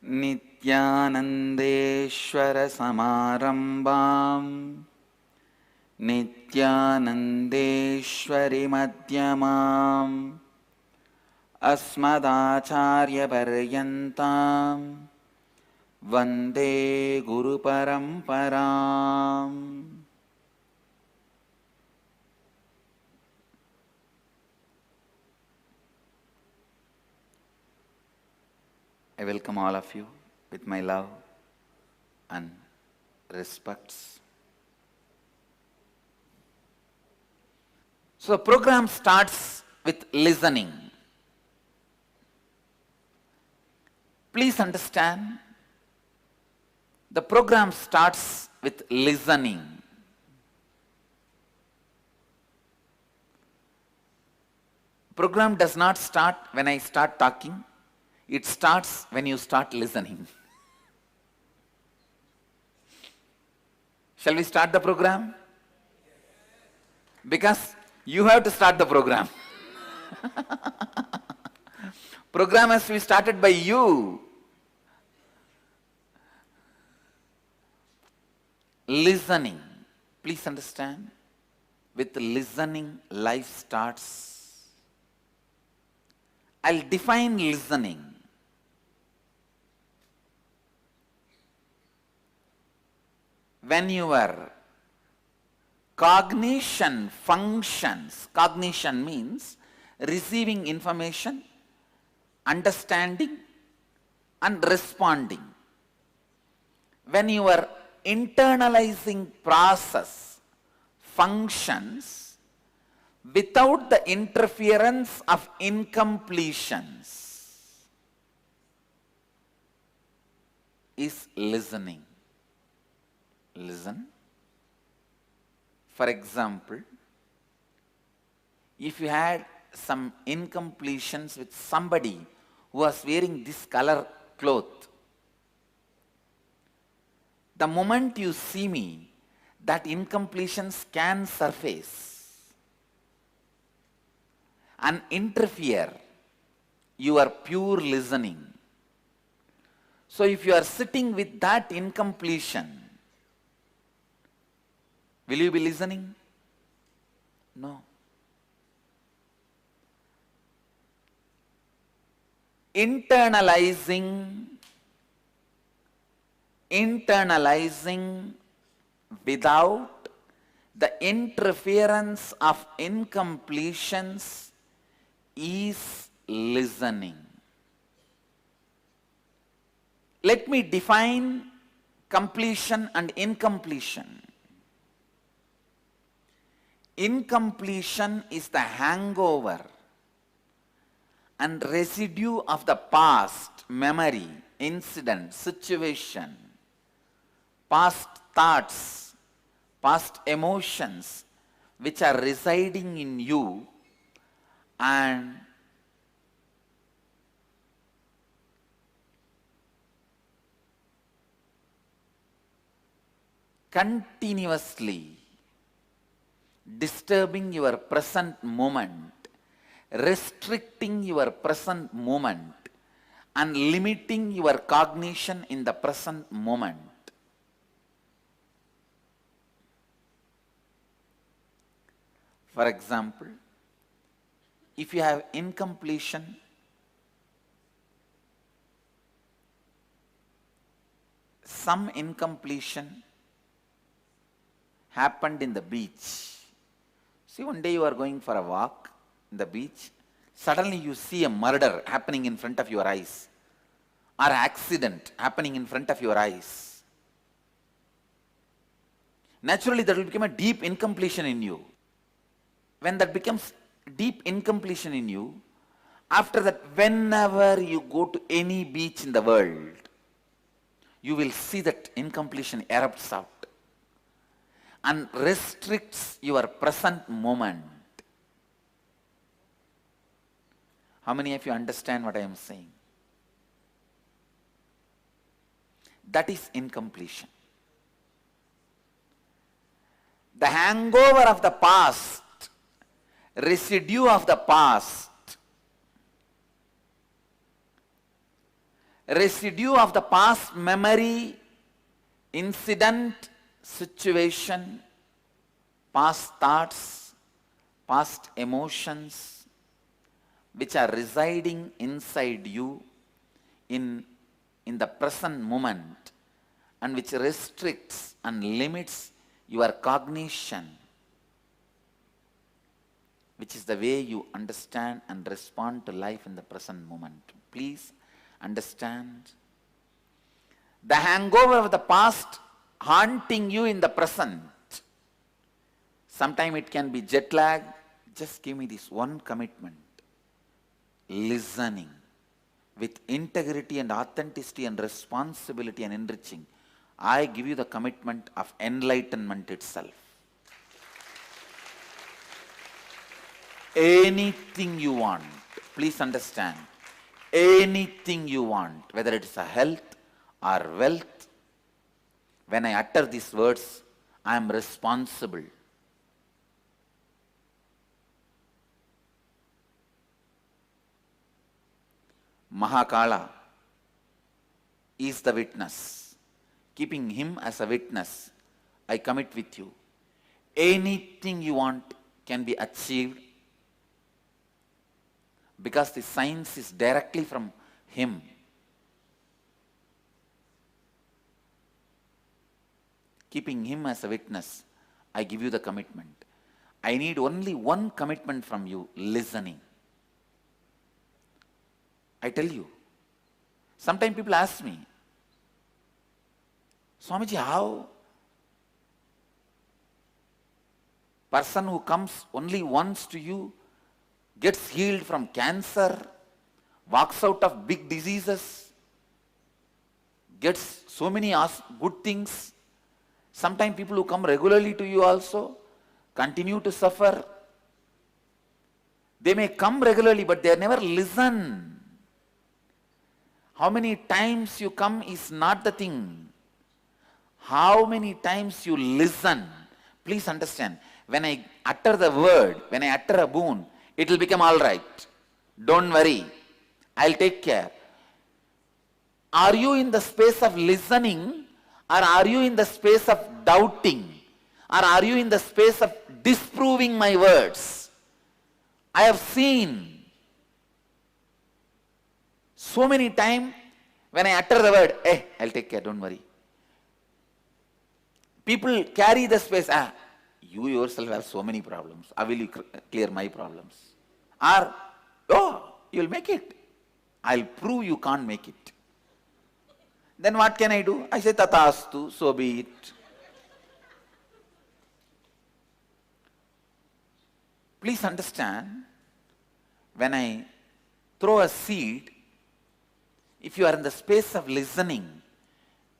नित्यानन्देश्वरसमारम्भाम् नित्यानन्देश्वरिमध्यमाम् अस्मदाचार्यपर्यन्ताम् वन्दे गुरुपरम्पराम्. I welcome all of you with my love and respects. So the program starts with listening. Please understand, the program starts with listening. Program does not start when I start talking. It starts when you start listening. Shall we start the program? Because you have to start the program. Program has to be started by you. Listening. Please understand, with listening, life starts. I'll define listening. When your cognition functions, cognition means receiving information, understanding and responding. When your internalizing process functions without the interference of incompletions is listening. Listen. For example, if you had some incompletions with somebody who was wearing this color cloth, the moment you see me, that incompletions can surface and interfere your pure listening. So if you are sitting with that incompletion, will you be listening? No. Internalizing without the interference of incompletions is listening. Let me define completion and incompletion. Incompletion is the hangover and residue of the past memory, incident, situation, past thoughts, past emotions which are residing in you and continuously disturbing your present moment, restricting your present moment and limiting your cognition in the present moment. For example, if you have incompletion, some incompletion happened in the beach. See, one day you are going for a walk in the beach, suddenly you see a murder happening in front of your eyes or accident happening in front of your eyes. Naturally that will become a deep incompletion in you. When that becomes deep incompletion in you, after that whenever you go to any beach in the world, you will see that incompletion erupts out and restricts your present moment. How many of you understand what I am saying? That is incompletion. The hangover of the past, residue of the past, residue of the past memory, incident, situation, past thoughts, past emotions, which are residing inside you in the present moment, and which restricts and limits your cognition, which is the way you understand and respond to life in the present moment. Please understand. The hangover of the past haunting you in the present. Sometimes it can be jet lag. Just give me this one commitment. Listening with integrity and authenticity and responsibility and enriching. I give you the commitment of enlightenment itself. Anything you want, please understand, anything you want, whether it is a health or wealth, when I utter these words, I am responsible. Mahakala is the witness. Keeping him as a witness, I commit with you. Anything you want can be achieved because the science is directly from him. Keeping him as a witness, I give you the commitment. I need only one commitment from you, listening. I tell you, sometimes people ask me, Swamiji, how? Person who comes only once to you gets healed from cancer, walks out of big diseases, gets so many good things. Sometimes people who come regularly to you also continue to suffer. They may come regularly, but they never listen. How many times you come is not the thing. How many times you listen. Please understand, when I utter the word, when I utter a boon, it will become all right. Don't worry. I'll take care. Are you in the space of listening, or are you in the space of doubting, or are you in the space of disproving my words? I have seen so many times when I utter the word, hey, I'll take care, don't worry. People carry the space, you yourself have so many problems. How will you clear my problems? Or, oh, you'll make it. I'll prove you can't make it. Then what can I do? I say, Tathastu, so be it. Please understand, when I throw a seed, if you are in the space of listening,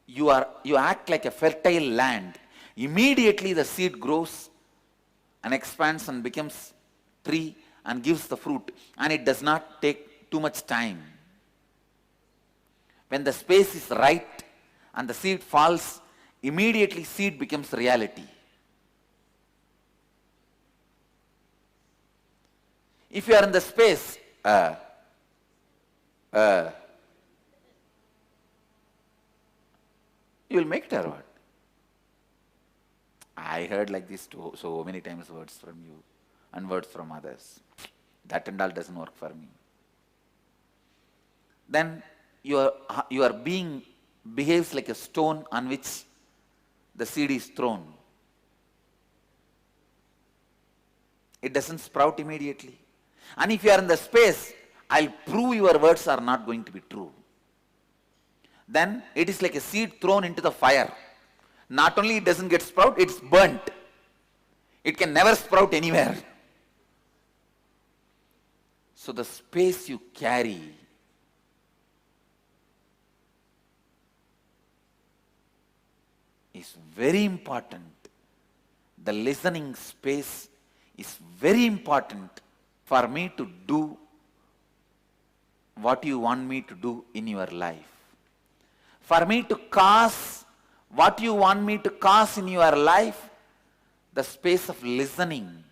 you act like a fertile land. Immediately the seed grows and expands and becomes tree and gives the fruit, and it does not take too much time. When the space is right and the seed falls, immediately seed becomes reality. If you are in the space, you will make it or what? I heard like this so many times, words from you and words from others. That and all doesn't work for me. Then your being behaves like a stone on which the seed is thrown. It doesn't sprout immediately. And if you are in the space, I'll prove your words are not going to be true. Then it is like a seed thrown into the fire. Not only it doesn't get sprout, it's burnt. It can never sprout anywhere. So the space you carry is very important. The listening space is very important for me to do what you want me to do in your life. For me to cause what you want me to cause in your life, the space of listening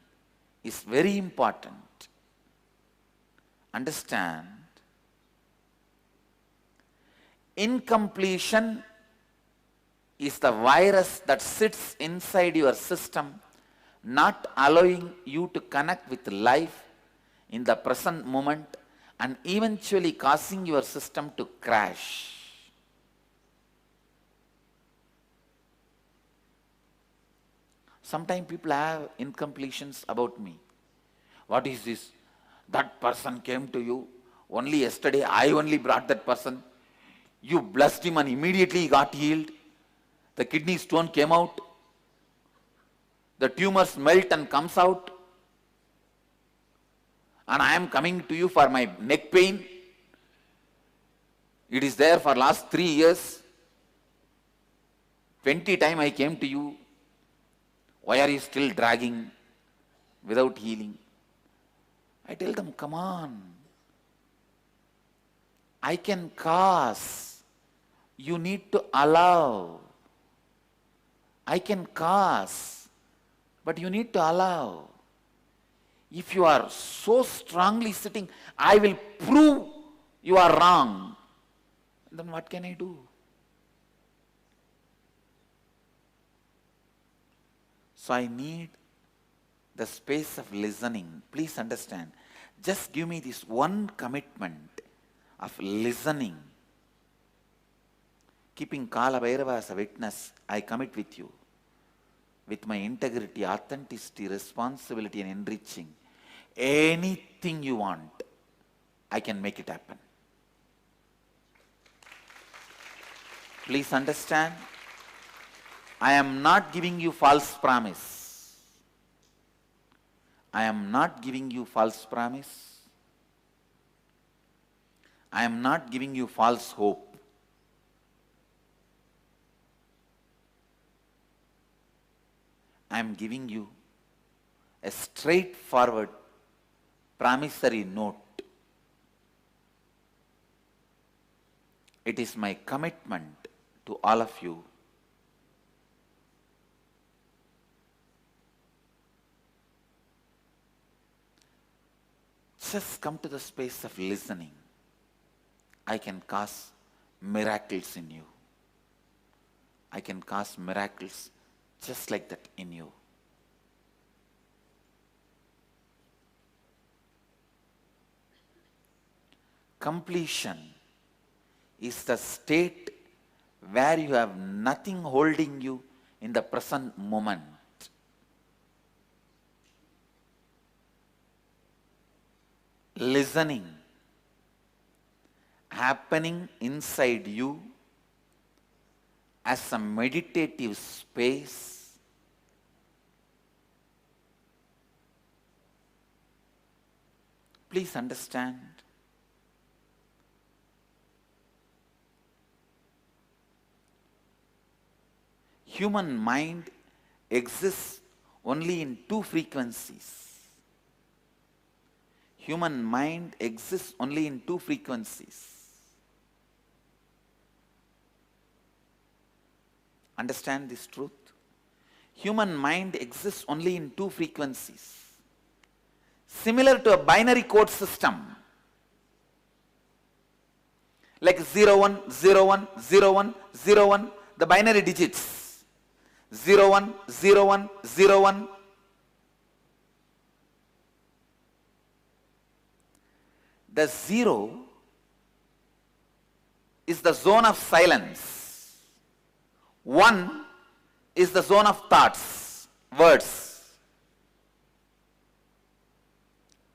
is very important. Understand? Incompletion is the virus that sits inside your system, not allowing you to connect with life in the present moment and eventually causing your system to crash. Sometimes people have incompletions about me. What is this? That person came to you. Only yesterday I only brought that person. You blessed him and immediately he got healed. The kidney stone came out. The tumors melt and comes out. And I am coming to you for my neck pain. It is there for last 3 years. 20 times I came to you. Why are you still dragging without healing? I tell them, come on. I can cause. You need to allow. I can cause, but you need to allow. If you are so strongly sitting, I will prove you are wrong. Then what can I do? So I need the space of listening. Please understand. Just give me this one commitment of listening. Keeping Kala Bhairava as a witness, I commit with you. With my integrity, authenticity, responsibility and enriching. Anything you want, I can make it happen. Please understand. I am not giving you false promise. I am not giving you false promise. I am not giving you false hope. I am giving you a straightforward promissory note. It is my commitment to all of you. Just come to the space of listening. I can cause miracles in you. I can cause miracles just like that in you. Completion is the state where you have nothing holding you in the present moment. Listening happening inside you as a meditative space. Please understand. Human mind exists only in two frequencies. Human mind exists only in two frequencies. Understand this truth? Human mind exists only in two frequencies. Similar to a binary code system. Like 0, 1, 0, 1, 0, 1, 0, 1, the binary digits. 0, 1, 0, 1, 0, 1. The 0 is the zone of silence. 1 is the zone of thoughts, words.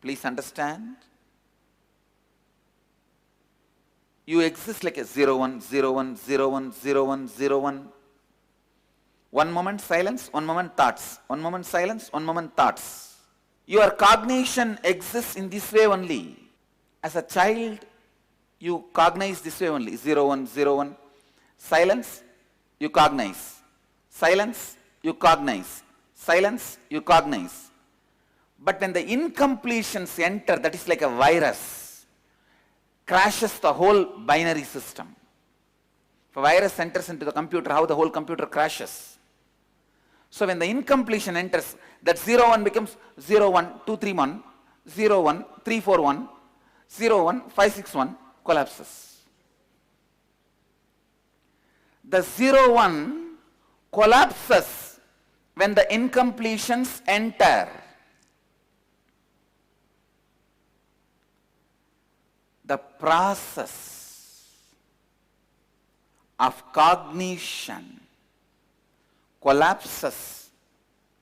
Please understand. You exist like a 0, 1, 0, 1, 0, 1, 0, 1, 0, 1. One moment silence, one moment thoughts. One moment silence, one moment thoughts. Your cognition exists in this way only. As a child, you cognize this way only. 0, 1, 0, 1. Silence, you cognize. Silence, you cognize. Silence, you cognize. But when the incompletions enter, that is like a virus, crashes the whole binary system. If a virus enters into the computer, how the whole computer crashes. So when the incompletion enters, that 0, 1 becomes 0, 1, 2, 3, 1, 0, 1, 3, 4, 1, 0, 1, 5, 6, 1, collapses. The 0-1 collapses when the incompletions enter. The process of cognition collapses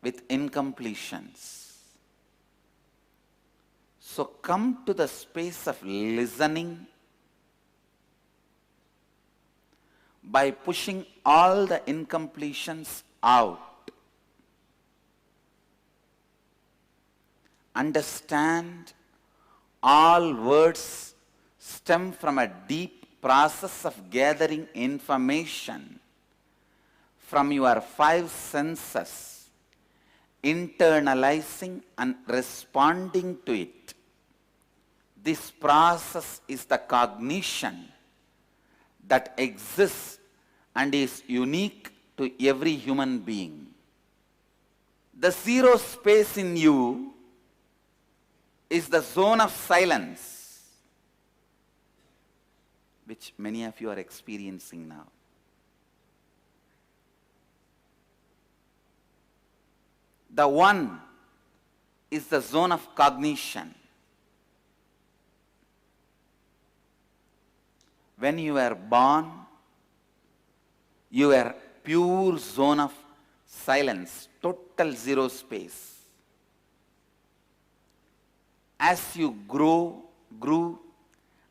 with incompletions. So come to the space of listening by pushing all the incompletions out. Understand all words stem from a deep process of gathering information from your 5 senses, internalizing and responding to it. This process is the cognition that exists and is unique to every human being. The 0 space in you is the zone of silence, which many of you are experiencing now. The 1 is the zone of cognition. When you were born, you were pure zone of silence, total 0 space. As you grew,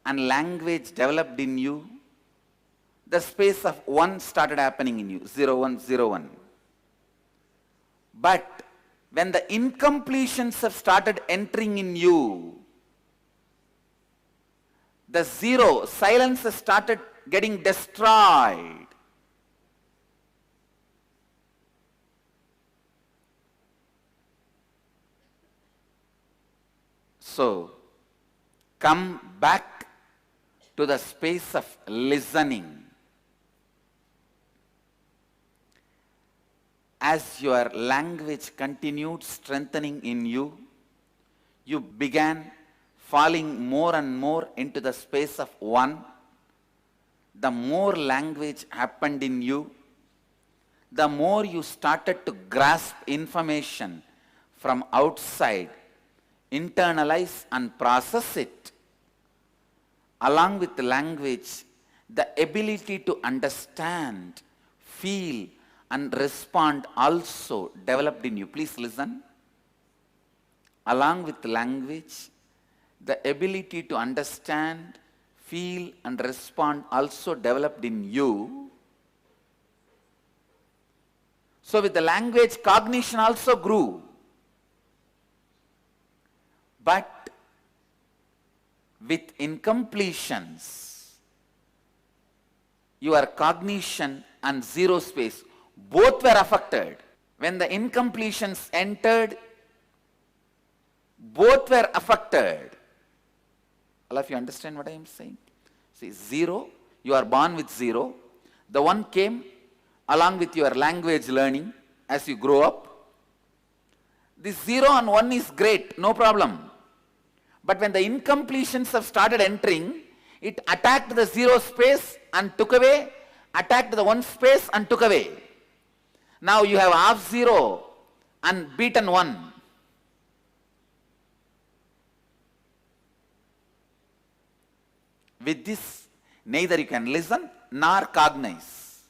and language developed in you, the space of 1 started happening in you, 0-1, 0-1. But when the incompletions have started entering in you, the 0, silence has started getting destroyed. So, come back to the space of listening. As your language continued strengthening in you, you began falling more and more into the space of 1. The more language happened in you, the more you started to grasp information from outside, internalize and process it. Along with the language, the ability to understand, feel and respond also developed in you. Please listen. Along with language, the ability to understand, feel and respond also developed in you. So with the language, cognition also grew. But with incompletions, your cognition and 0 space, both were affected. When the incompletions entered, both were affected. All of you understand what I am saying? See, 0, you are born with 0. The 1 came along with your language learning as you grow up. This 0 and 1 is great, no problem. But when the incompletions have started entering, it attacked the 0 space and took away, attacked the 1 space and took away. Now you have half 0 and beaten 1. With this, neither you can listen nor cognize.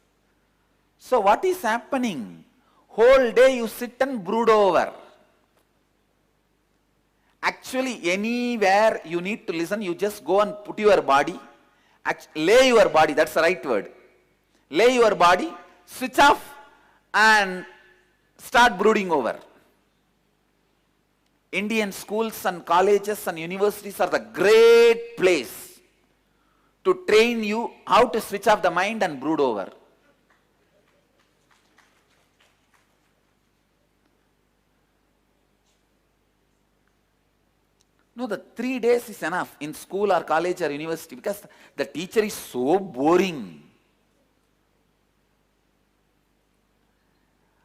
So what is happening? Whole day you sit and brood over. Actually, anywhere you need to listen, you just go and put your body, lay your body, that's the right word. Lay your body, switch off and start brooding over. Indian schools and colleges and universities are the great place to train you how to switch off the mind and brood over. No, the 3 days is enough in school or college or university because the teacher is so boring.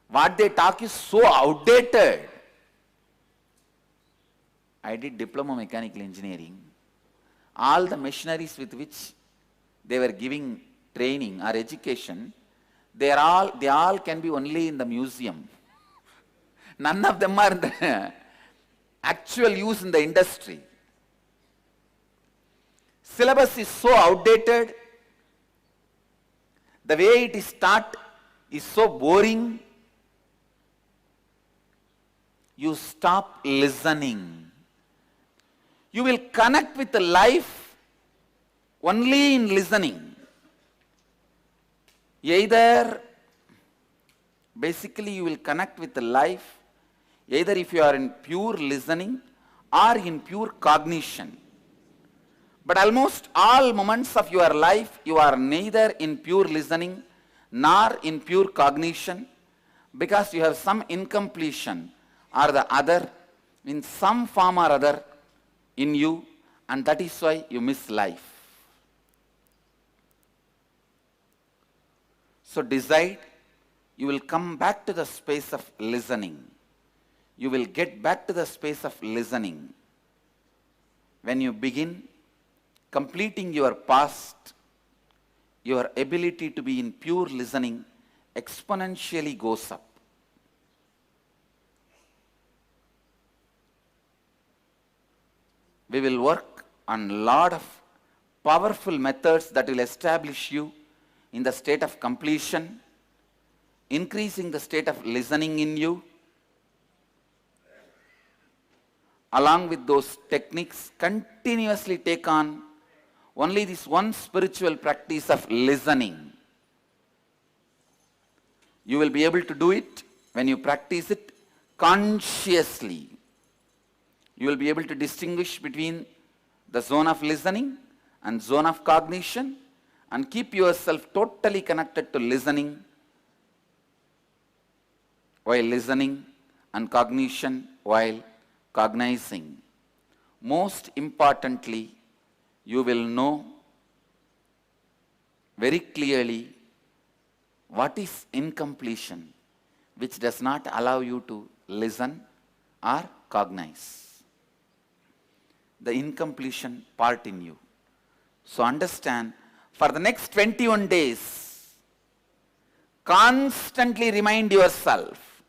What they talk is so outdated. I did diploma mechanical engineering. All the machineries with which they were giving training or education, They all can be only in the museum. None of them are in the actual use in the industry. Syllabus is so outdated. The way it is taught is so boring. You stop listening. You will connect with the life only in listening. Either, basically you will connect with the life either if you are in pure listening or in pure cognition. But almost all moments of your life, you are neither in pure listening nor in pure cognition, because you have some incompletion or the other in some form or other in you, and that is why you miss life. So decide, you will come back to the space of listening. You will get back to the space of listening when you begin completing your past. Your ability to be in pure listening exponentially goes up. We will work on a lot of powerful methods that will establish you in the state of completion, increasing the state of listening in you. Along with those techniques, continuously take on only this one spiritual practice of listening. You will be able to do it when you practice it consciously. You will be able to distinguish between the zone of listening and zone of cognition, and keep yourself totally connected to listening while listening and cognition while cognizing. Most importantly, you will know very clearly what is incompletion, which does not allow you to listen or cognize. The incompletion part in you. So understand, for the next 21 days, constantly remind yourself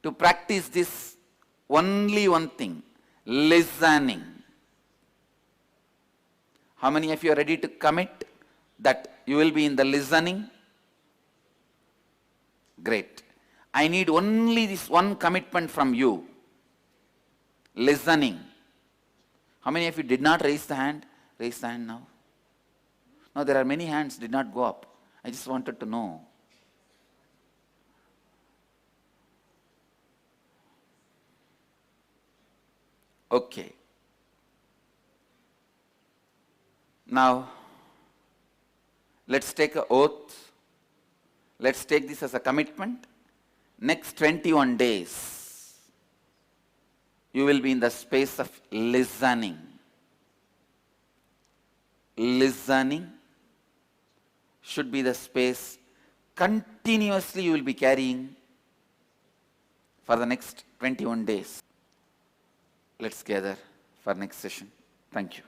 to practice this only one thing, listening. How many of you are ready to commit that you will be in the listening? Great. I need only this one commitment from you. Listening. How many of you did not raise the hand? Raise the hand now. No, there are many hands did not go up. I just wanted to know. Okay. Now, let's take an oath. Let's take this as a commitment. Next 21 days, you will be in the space of listening. Listening should be the space continuously you will be carrying for the next 21 days. Let's gather for next session. Thank you.